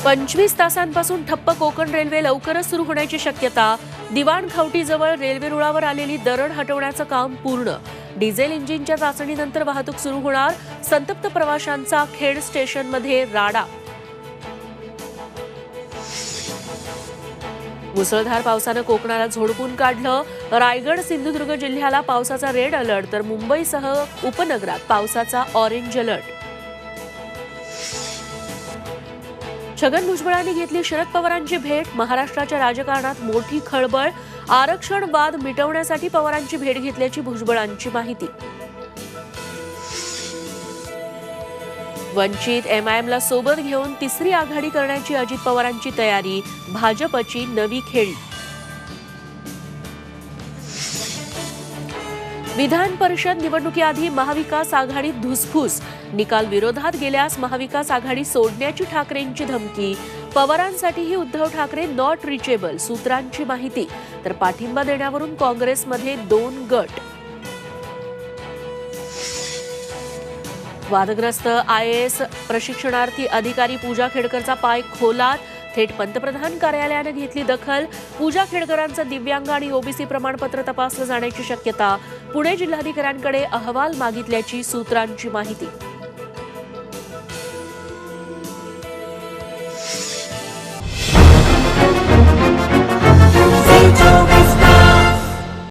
25 तासांपासून ठप्प कोकण रेल्वे लवकरच सुरू होण्याची शक्यता. दिवाणखवटीजवळ रेल्वे रुळावर आलेली दरड हटवण्याचं काम पूर्ण. डिझेल इंजिनच्या चाचणीनंतर वाहतूक सुरू होणार. संतप्त प्रवाशांचा खेड स्टेशनमध्ये राडा. मुसळधार पावसानं कोकणाला झोडपून काढलं. रायगड सिंधुदुर्ग जिल्ह्याला पावसाचा रेड अलर्ट, तर मुंबईसह उपनगरात पावसाचा ऑरेंज अलर्ट. छगन भुजबळांनी घेतली शरद पवारांची भेट. महाराष्ट्राच्या राजकारणात मोठी खळबळ. आरक्षण वाद मिटवण्यासाठी पवारांची भेट घेतल्याची भुजबळांची माहिती. वंचित एमआयएमला सोबत घेऊन तिसरी आघाडी करण्याची अजित पवारांची तयारी. भाजपची नवी खेळी. विधान परिषद निवडणुकीआधी महाविकास आघाडीत धुसफूस. निकाल विरोधात गेल्यास महाविकास आघाडी सोडण्याची ठाकरेंची धमकी. पवारांसाठीही उद्धव ठाकरे नॉट रिचेबल, सूत्रांची माहिती. तर पाठिंबा देण्यावरून काँग्रेसमध्ये 2 गट. वादग्रस्त आयएएस प्रशिक्षणार्थी अधिकारी पूजा खेडकरचा पाय खोलात. थेट पंतप्रधान कार्यालयाने घेतली दखल. पूजा खेडकरांचं दिव्यांग आणि ओबीसी प्रमाणपत्र तपासलं जाण्याची शक्यता. पुणे जिल्हाधिकाऱ्यांकडे अहवाल मागितल्याची सूत्रांची माहिती.